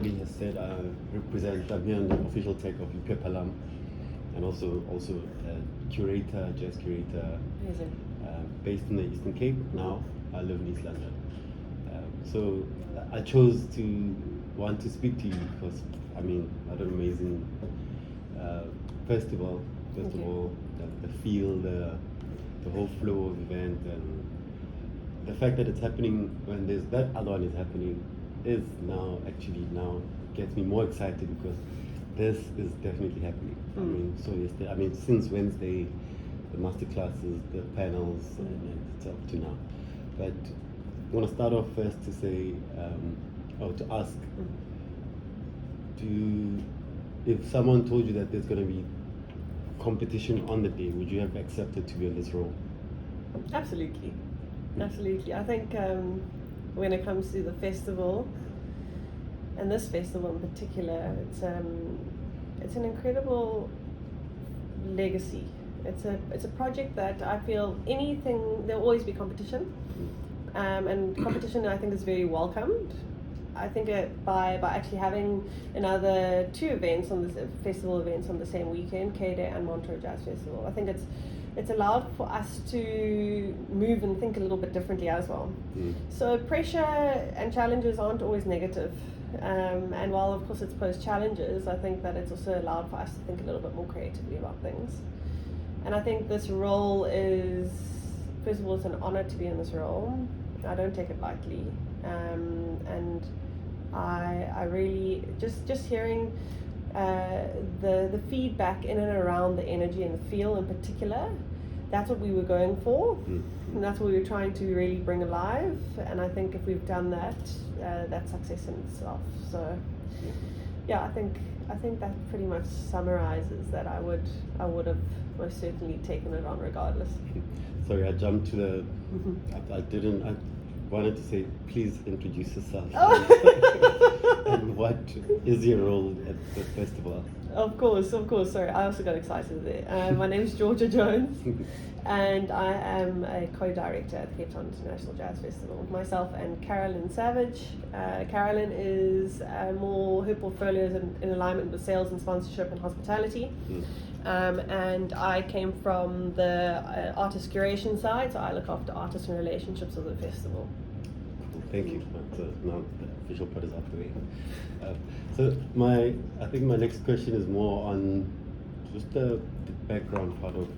Gabi has said, I represent, I'm here on the official tech of Pepalam, and also curator, jazz curator, based in the Eastern Cape. Now I live in East London. So I chose to want to speak to you because, I mean, what an amazing festival. First of all, the feel, the whole flow of event, and the fact that it's happening when there's that other one is happening is now gets me more excited because this is definitely happening. I mean, so yesterday, I mean, since Wednesday, the master classes, the panels, and it's up to now. But I want to start off first to say, to ask, if someone told you that there's going to be competition on the day, would you have accepted to be in this role? Absolutely. Absolutely. I think when it comes to the festival, and this festival in particular, it's an incredible legacy. It's a project that I feel there'll always be competition, and competition I think is very welcomed. I think by actually having another two events on this festival events on the same weekend, K-Day and Montreux Jazz Festival, I think it's allowed for us to move and think a little bit differently as well. So pressure and challenges aren't always negative. And while of course it's posed challenges, I think that it's also allowed for us to think a little bit more creatively about things. And I think this role is, first of all, it's an honor to be in this role. I don't take it lightly. And I really, just hearing the feedback in and around the energy and the feel in particular, that's what we were going for, and that's what we were trying to really bring alive. And I think if we've done that, that's success in itself. So yeah, I think that pretty much summarizes that I would have most certainly taken it on regardless. Sorry, I jumped to the I wanted to say, please introduce yourself. And what is your role at the festival? Of course. Sorry, I also got excited there. My name is Georgia Jones, and I am a co-director at the Cape Town International Jazz Festival. Myself and Carolyn Savage. Carolyn is her portfolio is in alignment with sales and sponsorship and hospitality. And I came from the artist curation side, so I look after artists and relationships of the festival. Thank you. So now the official part is out the way. So I think my next question is more on just the background part of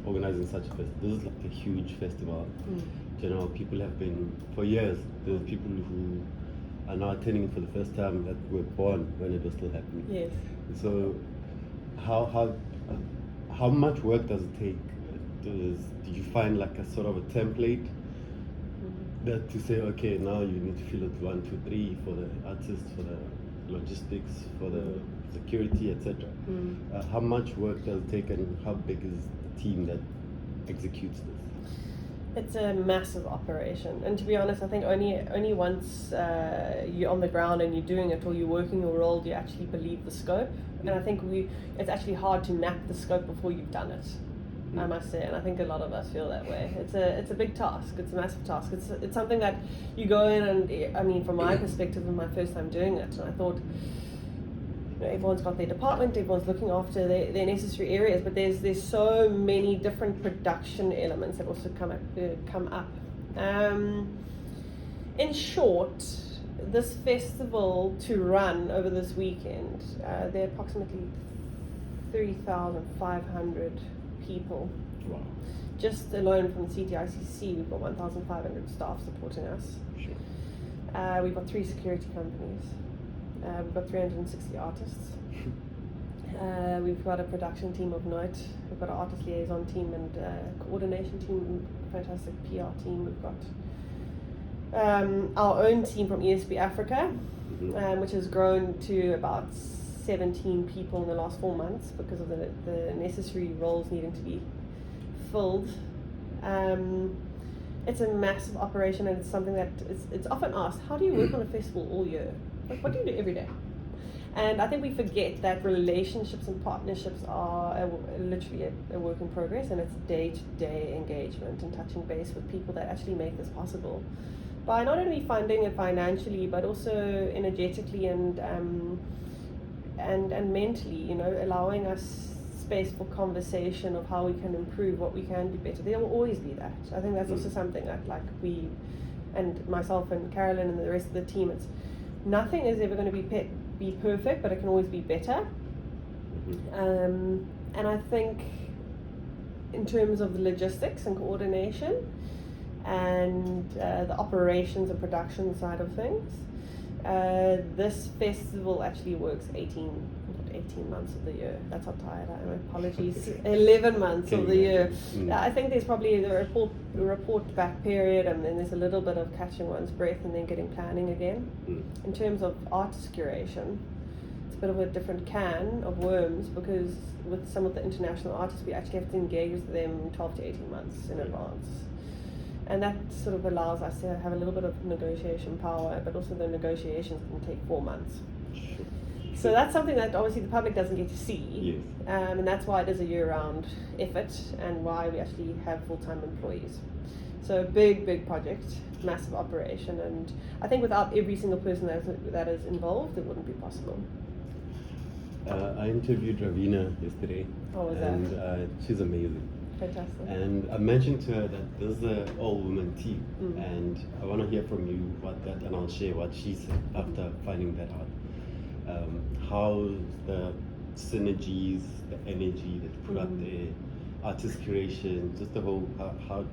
organizing such a festival. This is like a huge festival. General people have been for years. There's people who are now attending for the first time that were born when it was still happening. Yes. So how much work does it take? Did you find like a sort of a template that to say, okay, now you need to fill it 1, 2, 3 for the artists, for the logistics, for the security, etc. How much work does it take, and how big is the team that executes this? It's a massive operation, and to be honest, I think only once you're on the ground and you're doing it, or you're working your role, do you actually believe the scope. And I think it's actually hard to map the scope before you've done it, I must say, and I think a lot of us feel that way. It's a big task. It's a massive task. It's something that you go in, and I mean, from my perspective, it was my first time doing it, and I thought, everyone's got their department, everyone's looking after their necessary areas, but there's so many different production elements that also come up. In short, this festival to run over this weekend, there are approximately 3,500 people. Wow. Just alone from CTICC, we've got 1,500 staff supporting us. Sure. We've got 3 security companies. We've got 360 artists. We've got a production team of note. We've got an artist liaison team and coordination team, fantastic PR team. We've got our own team from ESB Africa, which has grown to about 17 people in the last 4 months because of the necessary roles needing to be filled. It's a massive operation, and it's something that it's often asked, how do you work on a festival all year? Like, what do you do every day? And I think we forget that relationships and partnerships are literally a work in progress, and it's day-to-day engagement and touching base with people that actually make this possible. by not only funding it financially but also energetically and mentally, you know, allowing us space for conversation of how we can improve, what we can do better. There will always be that. I think that's also something that, like, we and myself and Carolyn and the rest of the team, it's nothing is ever going to be perfect, but it can always be better. And I think in terms of the logistics and coordination and the operations and production side of things, this festival actually works 18 months of the year. That's how tired I am. Apologies. 11 months of the year. I think there's probably the report back period, and then there's a little bit of catching one's breath and then getting planning again. In terms of artist curation, it's a bit of a different can of worms, because with some of the international artists we actually have to engage with them 12 to 18 months in advance. And that sort of allows us to have a little bit of negotiation power, but also the negotiations can take 4 months. So that's something that obviously the public doesn't get to see, and that's why it is a year-round effort, and why we actually have full-time employees. So big project, massive operation, and I think without every single person that is involved, it wouldn't be possible. I interviewed Ravina yesterday. How was and, that? She's amazing. Fantastic. And I mentioned to her that this is an all-woman team, and I want to hear from you and I'll share what she said after finding that out. How the synergies, the energy that you put out there, artist curation, just the whole how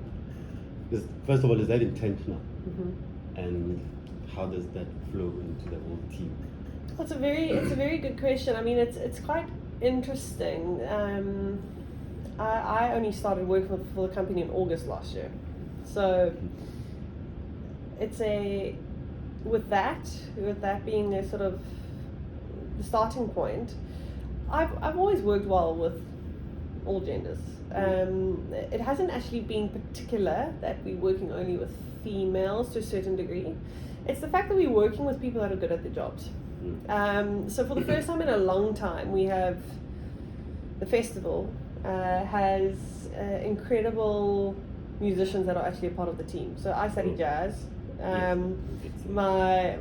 first of all, is that intentional, and how does that flow into the whole team? It's a very good question. I mean, it's quite interesting. I only started working for the company in August last year, so it's with that being a sort of the starting point. I've always worked well with all genders. It hasn't actually been particular that we're working only with females to a certain degree. It's the fact that we're working with people that are good at their jobs. So for the first time in a long time, we have the festival has incredible musicians that are actually a part of the team. So I study jazz. My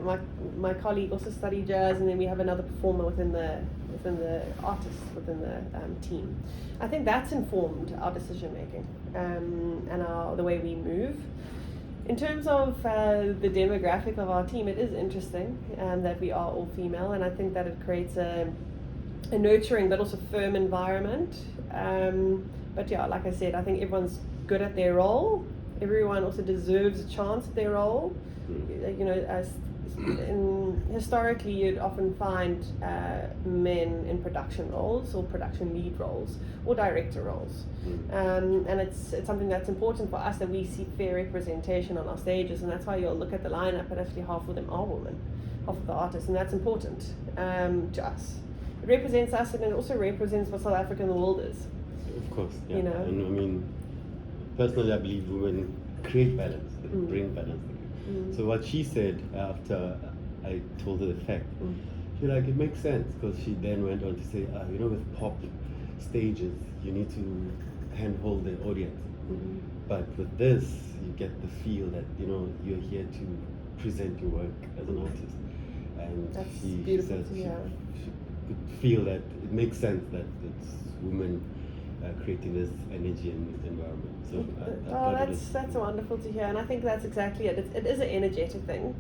colleague also studied jazz, and then we have another performer within the artists within the team. I think that's informed our decision making and the way we move. In terms of the demographic of our team, it is interesting that we are all female, and I think that it creates a nurturing but also firm environment. But yeah, like I said, I think everyone's good at their role. Everyone also deserves a chance at their role. You know, historically you'd often find men in production roles or production lead roles or director roles, and it's something that's important for us, that we see fair representation on our stages, and that's why you'll look at the lineup and actually half of them are women, half of the artists, and that's important to us. It represents us, and it also represents what South Africa and the world is. Of course, yeah. You know? And I mean, personally, I believe women create balance, they bring balance. So what she said after I told her the fact, she like, it makes sense, because she then went on to say, you know, with pop stages, you need to handhold the audience. But with this, you get the feel that, you know, you're here to present your work as an artist. And That's she beautiful. said she could feel that it makes sense that it's women creating this energy in this environment. So that's wonderful to hear, and I think that's exactly it. It is an energetic thing,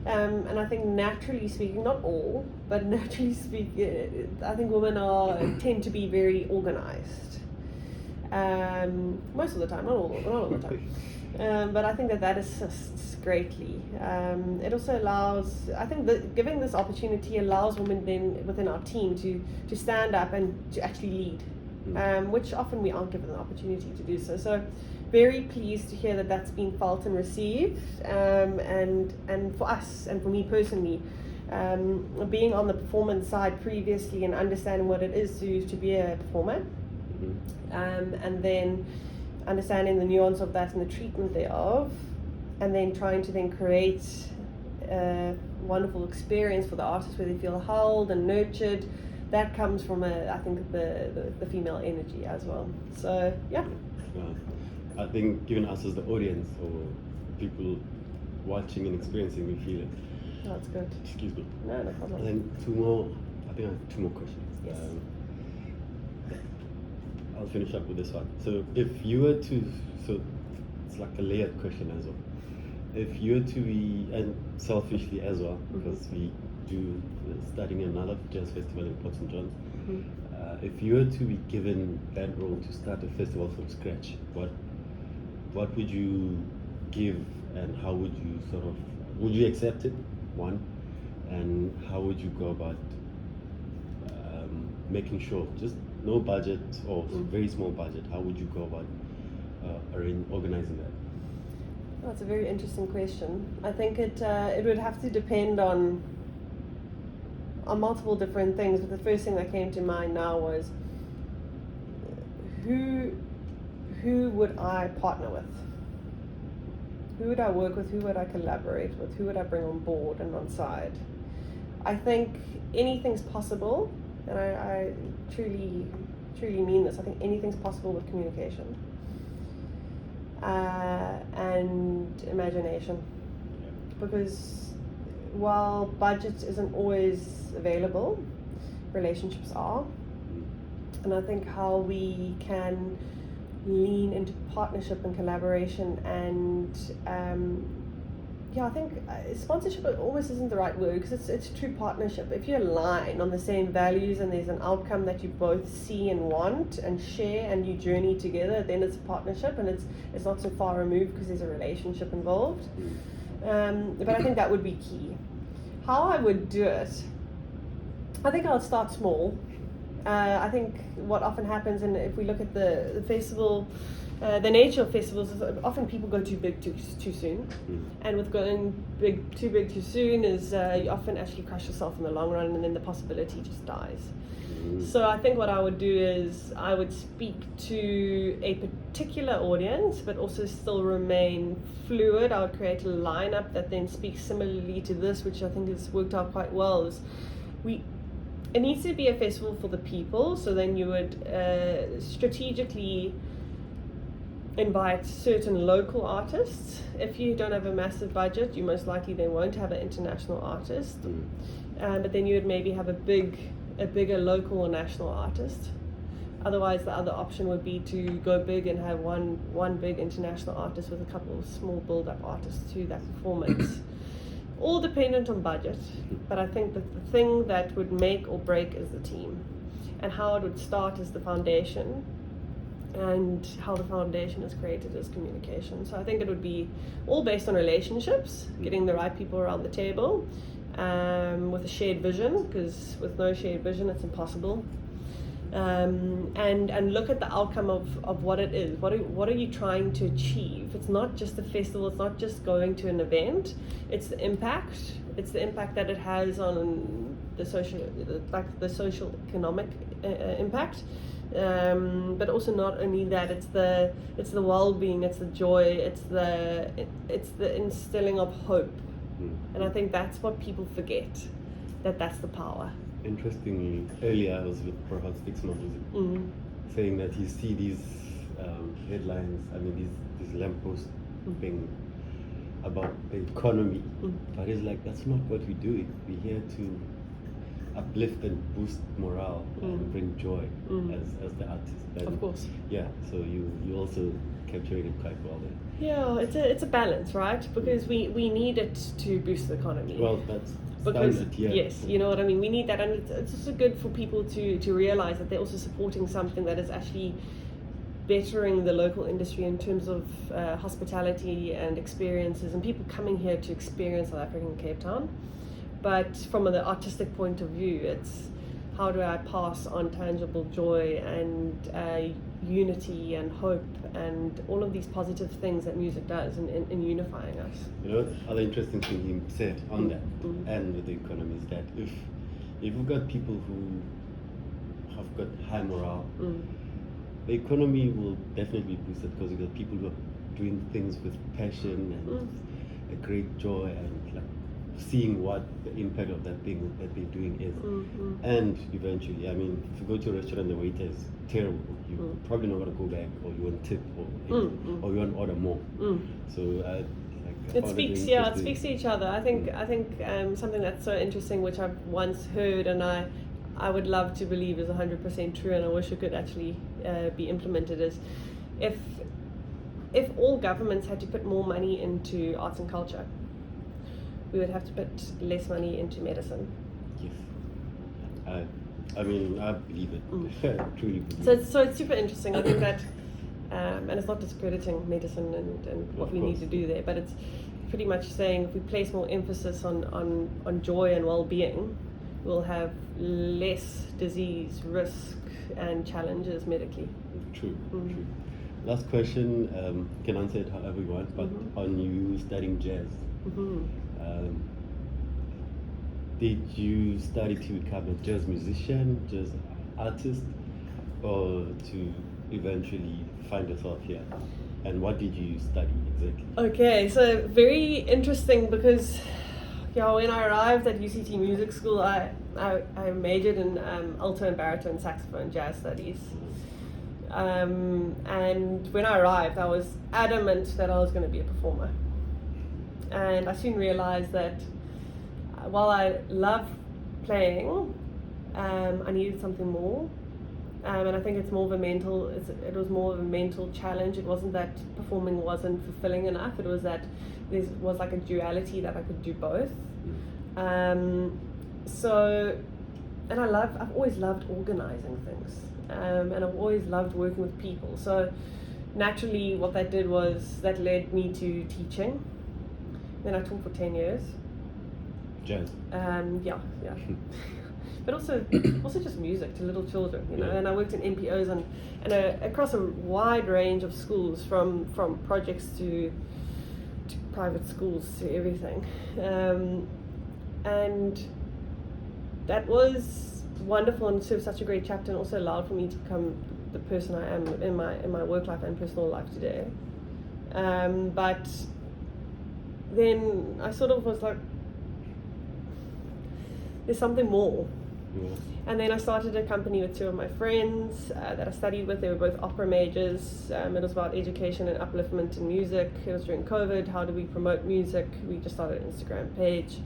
and I think naturally speaking, not all, but naturally speaking, I think women tend to be very organized. Most of the time, not all the time. But I think that assists greatly. It also allows, I think that giving this opportunity allows women then within our team to stand up and to actually lead. Which often we aren't given the opportunity to do so. So very pleased to hear that that's been felt and received, and for us and for me personally, being on the performance side previously and understanding what it is to be a performer, and then understanding the nuance of that and the treatment thereof, and then trying to then create a wonderful experience for the artists where they feel held and nurtured. That comes from I think the female energy as well. So yeah. I think given us as the audience or people watching and experiencing, we feel it. That's good. Excuse me. No And problem. then two more. I think I have two more questions. Yes. I'll finish up with this one. So if you were to, so it's like a layered question as well. If you were to be, and selfishly as well, because we do starting another jazz festival in Port St. John's. If you were to be given that role to start a festival from scratch, what would you give, and how would you would you accept it? One, and how would you go about making sure, just no budget or very small budget, how would you go about organizing that? That's a very interesting question. I think it would have to depend on multiple different things, but the first thing that came to mind now was who would I partner with? Who would I work with? Who would I collaborate with? Who would I bring on board and on side? I think anything's possible, and I truly mean this. I think anything's possible with communication and imagination, because while budget isn't always available, relationships are. And I think how we can lean into partnership and collaboration and I think sponsorship almost isn't the right word, because it's a true partnership. If you align on the same values and there's an outcome that you both see and want and share and you journey together, then it's a partnership, and it's not so far removed because there's a relationship involved. But I think that would be key. How I would do it, I think I'll start small. I think what often happens, and if we look at the festival, the nature of festivals is often people go too big too soon, and with going too big too soon is you often actually crush yourself in the long run, and then the possibility just dies. So I think what I would do is I would speak to a particular audience, but also still remain fluid. I would create a lineup that then speaks similarly to this, which I think has worked out quite well. It needs to be a festival for the people, so then you would strategically invite certain local artists. If you don't have a massive budget, you most likely then won't have an international artist, but then you would maybe have a bigger local or national artist. Otherwise, the other option would be to go big and have one big international artist with a couple of small build-up artists to that performance. All dependent on budget, but I think that the thing that would make or break is the team, and how it would start is the foundation, and how the foundation is created is communication. So I think it would be all based on relationships, getting the right people around the table, with a shared vision, because with no shared vision it's impossible. And look at the outcome of what it is. What are you trying to achieve? It's not just a festival, it's not just going to an event, it's the impact. It's the impact that it has on the social economic impact. But also not only that, it's the well-being, it's the joy, it's the instilling of hope. And I think that's what people forget, that's the power. Interestingly, earlier I was with perhaps Dixon Music, saying that you see these headlines, these lampposts being about the economy, but it's like, that's not what we're doing. We're here to uplift and boost morale and bring joy as the artist. And of course. Yeah, so you also captured it quite well there. Yeah, it's a balance, right? Because we need it to boost the economy. Well, that's because standard, yeah. Yes, you know what I mean. We need that, and it's also good for people to realize that they're also supporting something that is actually bettering the local industry in terms of hospitality and experiences, and people coming here to experience South Africa in Cape Town. But from the artistic point of view, it's how do I pass on tangible joy and unity and hope and all of these positive things that music does in unifying us. You know, other interesting thing he said on that and with the economy is that if you've got people who have got high morale, the economy will definitely be boosted, because you've got people who are doing things with passion and a great joy, and like seeing what the impact of that thing that they're doing is. And eventually, if you go to a restaurant and the waiter is terrible, you're probably not going to go back, or you want tip, or you want to order more. So Like, I It found speaks, very yeah, it interesting. speaks to each other. I think something that's so interesting, which I've once heard, and I would love to believe is 100% true, and I wish it could actually be implemented. Is if all governments had to put more money into arts and culture, we would have to put less money into medicine. Yes. I mean, I believe it. Truly believe So it. it's super interesting. I think that, and it's not discrediting medicine and what Of we need course. to do there, but it's pretty much saying if we place more emphasis on joy and well-being, we'll have less disease, risk, and challenges medically. True. Last question. You can answer it however you want, but on you studying jazz, did you study to become a jazz musician, jazz artist, or to eventually find yourself here? And what did you study exactly? Okay, so very interesting because when I arrived at UCT Music School, I majored in alto and baritone saxophone jazz studies. And when I arrived, I was adamant that I was going to be a performer. And I soon realized that while I love playing, I needed something more. And I think it's more of a mental. It was more of a mental challenge. It wasn't that performing wasn't fulfilling enough. It was that there was like a duality that I could do both. And I've always loved organizing things, and I've always loved working with people. So naturally, what that did was that led me to teaching. Then I taught for 10 years. Jazz. Yeah. But also just music to little children, you know. Yeah. And I worked in NPOs and across a wide range of schools, from projects to private schools to everything, and that was wonderful and served such a great chapter, and also allowed for me to become the person I am in my work life and personal life today. But then I sort of was like, there's something more. Yeah. And then I started a company with two of my friends that I studied with. They were both opera majors. It was about education and upliftment in music. It was during COVID. How do we promote music? We just started an Instagram page.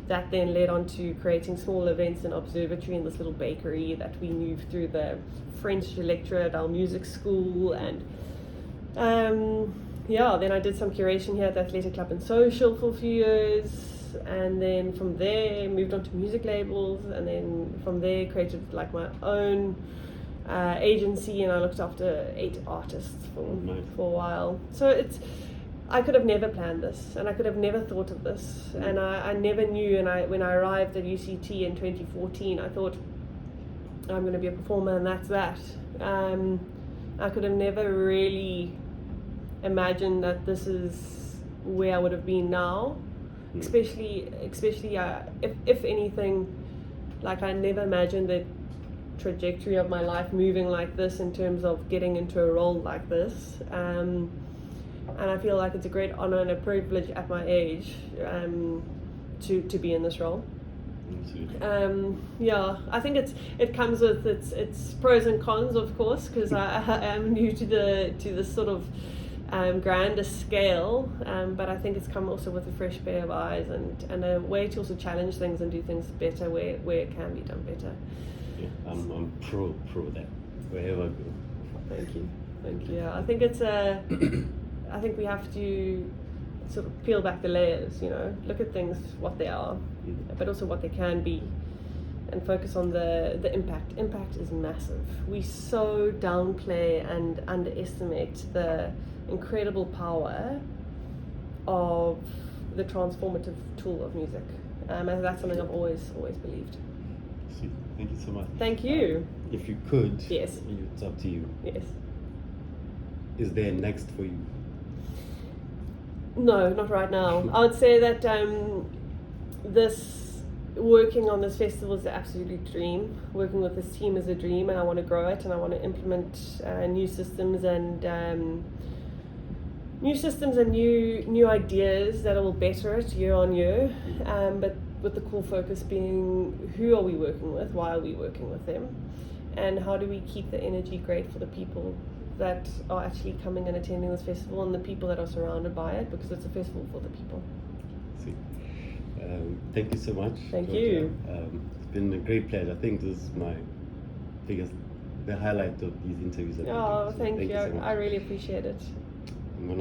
That then led on to creating small events in Observatory, in this little bakery that we moved through the French Electorate, our music school. And then I did some curation here at the Athletic Club and Social for a few years. And then from there moved on to music labels, and then from there created like my own agency, and I looked after 8 artists for a while. So I could have never planned this, and I could have never thought of this, and I never knew. And when I arrived at UCT in 2014, I thought I'm going to be a performer, and that's that. I could have never really imagined that this is where I would have been now. Especially if anything, like I never imagined the trajectory of my life moving like this in terms of getting into a role like this, and I feel like it's a great honor and a privilege at my age to be in this role. I think it comes with its pros and cons, of course, because I am new to this sort of grander scale, but I think it's come also with a fresh pair of eyes and a way to also challenge things and do things better where it can be done better. Yeah, I'm pro that wherever I go. Thank you. Yeah, I think I think we have to sort of peel back the layers, you know, look at things what they are, but also what they can be, and focus on the impact. Impact is massive. We so downplay and underestimate the incredible power of the transformative tool of music, and that's something I've always believed. Sweet. Thank you so much. Thank you. If you could, Yes. It's up to you. Yes. Is there next for you? No, not right now. I would say that working on this festival is an absolute dream. Working with this team is a dream, and I want to grow it, and I want to implement new systems and new ideas that will better it year on year. But with the core focus being, who are we working with? Why are we working with them? And how do we keep the energy great for the people that are actually coming and attending this festival, and the people that are surrounded by it, because it's a festival for the people. See. Thank you so much. Thank Georgia. you. It's been a great pleasure. I think this is the highlight of these interviews. That we do. Oh, So thank you. so much. I really appreciate it.